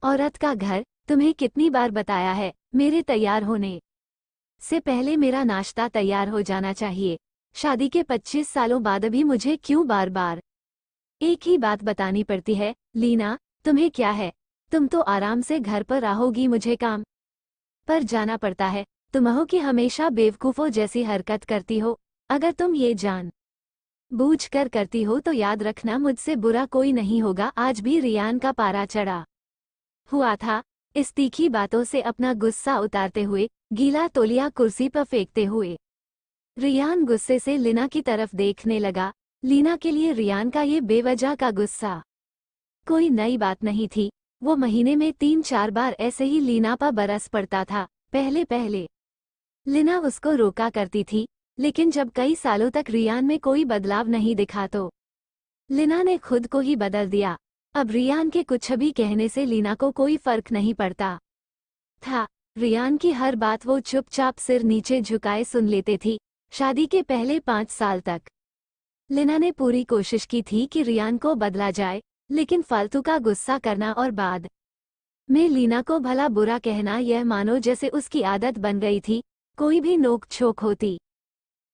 औरत का घर, तुम्हें कितनी बार बताया है, मेरे तैयार होने से पहले मेरा नाश्ता तैयार हो जाना चाहिए। शादी के 25 सालों बाद भी मुझे क्यों बार बार एक ही बात बतानी पड़ती है? लीना, तुम्हें क्या है? तुम तो आराम से घर पर रहोगी, मुझे काम पर जाना पड़ता है। तुम हो कि हमेशा बेवकूफ़ों जैसी हरकत करती हो। अगर तुम ये जान बूझ कर करती हो तो याद रखना, मुझसे बुरा कोई नहीं होगा। आज भी रियान का पारा चढ़ा हुआ था। इस तीखी बातों से अपना गुस्सा उतारते हुए, गीला तौलिया कुर्सी पर फेंकते हुए रियान गुस्से से लीना की तरफ देखने लगा। लीना के लिए रियान का ये बेवजह का गुस्सा कोई नई बात नहीं थी। वो महीने में 3-4 बार ऐसे ही लीना पर बरस पड़ता था। पहले पहले लीना उसको रोका करती थी, लेकिन जब कई सालों तक रियान में कोई बदलाव नहीं दिखा तो लीना ने खुद को ही बदल दिया। अब रियान के कुछ भी कहने से लीना को कोई फर्क नहीं पड़ता था। रियान की हर बात वो चुपचाप सिर नीचे झुकाए सुन लेते थी। शादी के पहले 5 साल तक लीना ने पूरी कोशिश की थी कि रियान को बदला जाए, लेकिन फालतू का गुस्सा करना और बाद में लीना को भला बुरा कहना, यह मानो जैसे उसकी आदत बन गई थी। कोई भी नोक झोंक होती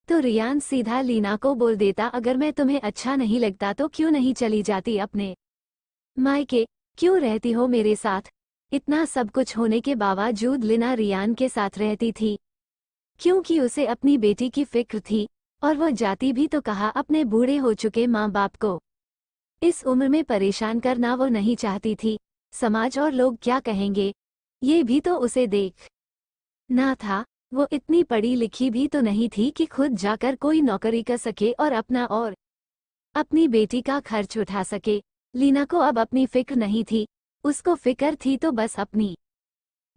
तो रियान सीधा लीना को बोल देता, अगर मैं तुम्हें अच्छा नहीं लगता तो क्यों नहीं चली जाती अपने मायके? क्यों रहती हो मेरे साथ? इतना सब कुछ होने के बावजूद लीना रियान के साथ रहती थी क्योंकि उसे अपनी बेटी की फिक्र थी, और वह जाती भी तो कहा अपने बूढ़े हो चुके माँ बाप को इस उम्र में परेशान करना वो नहीं चाहती थी। समाज और लोग क्या कहेंगे, ये भी तो उसे देख ना था। वो इतनी पढ़ी लिखी भी तो नहीं थी कि खुद जाकर कोई नौकरी कर सके और अपना और अपनी बेटी का खर्च उठा सके। लीना को अब अपनी फिक्र नहीं थी, उसको फिक्र थी तो बस अपनी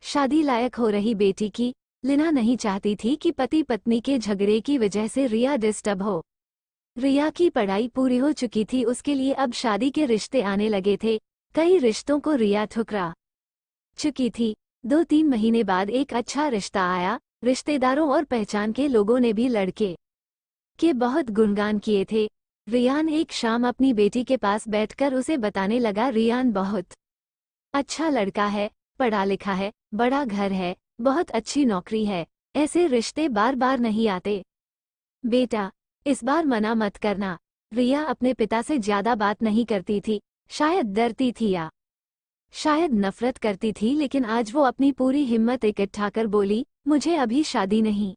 शादी लायक हो रही बेटी की। लीना नहीं चाहती थी कि पति पत्नी के झगड़े की वजह से रिया डिस्टर्ब हो। रिया की पढ़ाई पूरी हो चुकी थी, उसके लिए अब शादी के रिश्ते आने लगे थे। कई रिश्तों को रिया ठुकरा चुकी थी। 2-3 महीने बाद एक अच्छा रिश्ता आया। रिश्तेदारों और पहचान के लोगों ने भी लड़के के बहुत गुणगान किए थे। रियान एक शाम अपनी बेटी के पास बैठकर उसे बताने लगा, रियान बहुत अच्छा लड़का है, पढ़ा लिखा है, बड़ा घर है, बहुत अच्छी नौकरी है। ऐसे रिश्ते बार बार नहीं आते। बेटा, इस बार मना मत करना। रिया अपने पिता से ज्यादा बात नहीं करती थी। शायद डरती थी या शायद नफरत करती थी, लेकिन आज वो अपनी पूरी हिम्मत इकट्ठा कर बोली, मुझे अभी शादी नहीं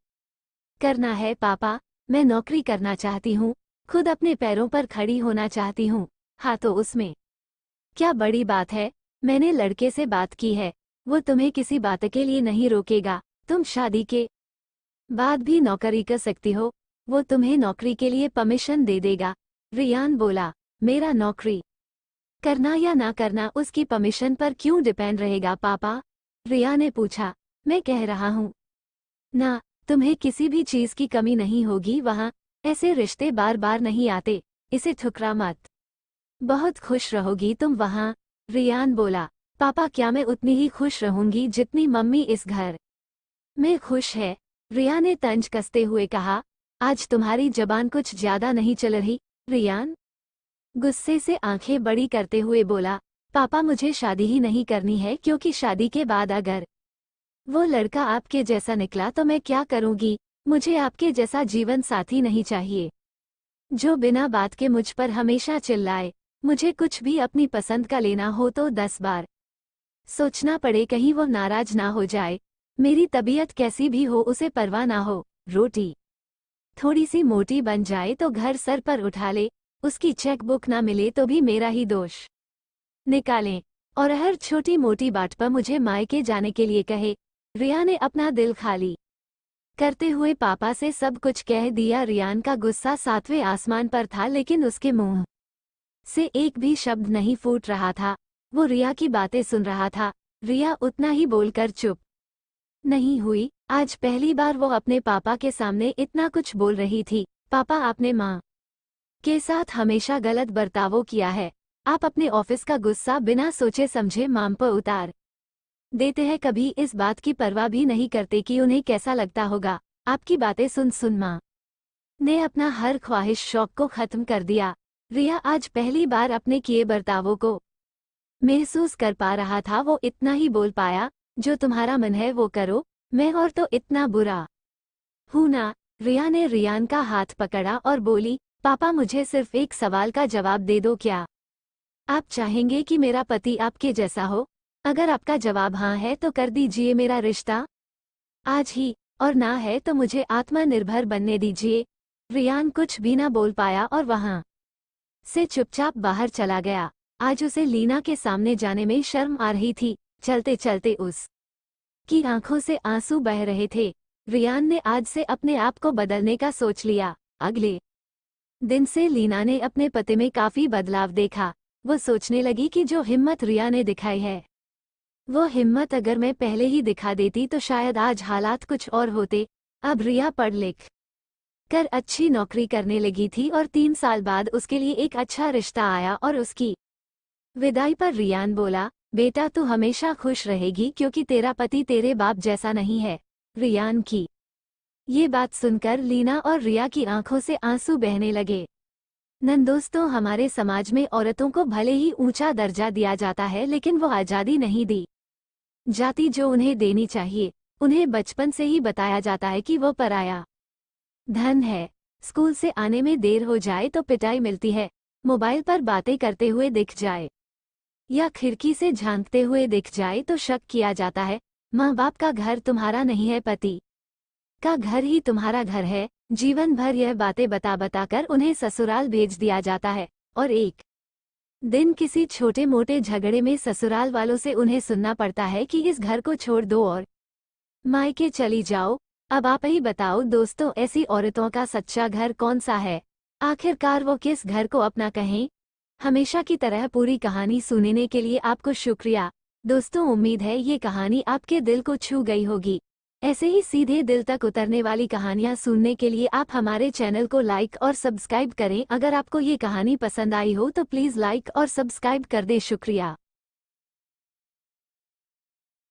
करना है पापा। मैं नौकरी करना चाहती हूँ, खुद अपने पैरों पर खड़ी होना चाहती हूँ। हाँ तो उसमें क्या बड़ी बात है? मैंने लड़के से बात की है, वो तुम्हें किसी बात के लिए नहीं रोकेगा। तुम शादी के बाद भी नौकरी कर सकती हो, वो तुम्हें नौकरी के लिए परमिशन दे देगा। रियान बोला, मेरा नौकरी करना या ना करना उसकी परमिशन पर क्यों डिपेंड रहेगा पापा? रिया ने पूछा। मैं कह रहा हूँ ना, तुम्हें किसी भी चीज की कमी नहीं होगी वहाँ। ऐसे रिश्ते बार बार नहीं आते, इसे ठुकरा मत। बहुत खुश रहोगी तुम वहाँ। रियान बोला, पापा क्या मैं उतनी ही खुश रहूंगी जितनी मम्मी इस घर में खुश है? रिया ने तंज कसते हुए कहा, आज तुम्हारी जबान कुछ ज्यादा नहीं चल रही? रियान गुस्से से आंखें बड़ी करते हुए बोला, पापा मुझे शादी ही नहीं करनी है, क्योंकि शादी के बाद अगर वो लड़का आपके जैसा निकला तो मैं क्या करूंगी? मुझे आपके जैसा जीवन साथी नहीं चाहिए, जो बिना बात के मुझ पर हमेशा चिल्लाए। मुझे कुछ भी अपनी पसंद का लेना हो तो 10 बार सोचना पड़े, कहीं वो नाराज ना हो जाए। मेरी तबीयत कैसी भी हो उसे परवाह ना हो। रोटी थोड़ी सी मोटी बन जाए तो घर सर पर उठा ले, उसकी चेकबुक ना मिले तो भी मेरा ही दोष निकालें, और हर छोटी मोटी बात पर मुझे मायके जाने के लिए कहे। रिया ने अपना दिल खाली करते हुए पापा से सब कुछ कह दिया। रियान का गुस्सा 7वें आसमान पर था, लेकिन उसके मुंह से एक भी शब्द नहीं फूट रहा था। वो रिया की बातें सुन रहा था। रिया उतना ही बोलकर चुप नहीं हुई। आज पहली बार वो अपने पापा के सामने इतना कुछ बोल रही थी। पापा, आपने माँ के साथ हमेशा गलत बर्ताव किया है। आप अपने ऑफिस का गुस्सा बिना सोचे समझे माम पर उतार देते हैं, कभी इस बात की परवाह भी नहीं करते कि उन्हें कैसा लगता होगा। आपकी बातें सुन सुन माँ ने अपना हर ख्वाहिश शौक को खत्म कर दिया। रिया आज पहली बार अपने किए बर्तावों को महसूस कर पा रहा था। वो इतना ही बोल पाया, जो तुम्हारा मन है वो करो, मैं और तो इतना बुरा हूं ना। रिया ने रियान का हाथ पकड़ा और बोली, पापा मुझे सिर्फ एक सवाल का जवाब दे दो, क्या आप चाहेंगे कि मेरा पति आपके जैसा हो? अगर आपका जवाब हाँ है तो कर दीजिए मेरा रिश्ता आज ही, और ना है तो मुझे आत्मनिर्भर बनने दीजिए। रियान कुछ भी ना बोल पाया और वहां से चुपचाप बाहर चला गया। आज उसे लीना के सामने जाने में शर्म आ रही थी। चलते चलते उस की आंखों से आंसू बह रहे थे। रियान ने आज से अपने आप को बदलने का सोच लिया। अगले दिन से लीना ने अपने पति में काफी बदलाव देखा। वो सोचने लगी कि जो हिम्मत रिया ने दिखाई है, वो हिम्मत अगर मैं पहले ही दिखा देती तो शायद आज हालात कुछ और होते। अब रिया पढ़ लिख कर अच्छी नौकरी करने लगी थी और 3 साल बाद उसके लिए एक अच्छा रिश्ता आया और उसकी विदाई पर रियान बोला, बेटा तू हमेशा खुश रहेगी क्योंकि तेरा पति तेरे बाप जैसा नहीं है। रियान की ये बात सुनकर लीना और रिया की आंखों से आंसू बहने लगे। दोस्तों, हमारे समाज में औरतों को भले ही ऊंचा दर्जा दिया जाता है, लेकिन वो आज़ादी नहीं दी जाती जो उन्हें देनी चाहिए। उन्हें बचपन से ही बताया जाता है कि वो पराया धन है। स्कूल से आने में देर हो जाए तो पिटाई मिलती है, मोबाइल पर बातें करते हुए दिख जाए या खिड़की से झांकते हुए दिख जाए तो शक किया जाता है। माँ बाप का घर तुम्हारा नहीं है, पति का घर ही तुम्हारा घर है। जीवन भर यह बातें बता बताकर उन्हें ससुराल भेज दिया जाता है और एक दिन किसी छोटे मोटे झगड़े में ससुराल वालों से उन्हें सुनना पड़ता है कि इस घर को छोड़ दो और मायके चली जाओ। अब आप ही बताओ दोस्तों, ऐसी औरतों का सच्चा घर कौन सा है? आखिरकार वो किस घर को अपना कहें? हमेशा की तरह पूरी कहानी सुनने के लिए आपको शुक्रिया दोस्तों। उम्मीद है ये कहानी आपके दिल को छू गई होगी। ऐसे ही सीधे दिल तक उतरने वाली कहानियां सुनने के लिए आप हमारे चैनल को लाइक और सब्सक्राइब करें। अगर आपको ये कहानी पसंद आई हो तो प्लीज़ लाइक और सब्सक्राइब कर दें। शुक्रिया।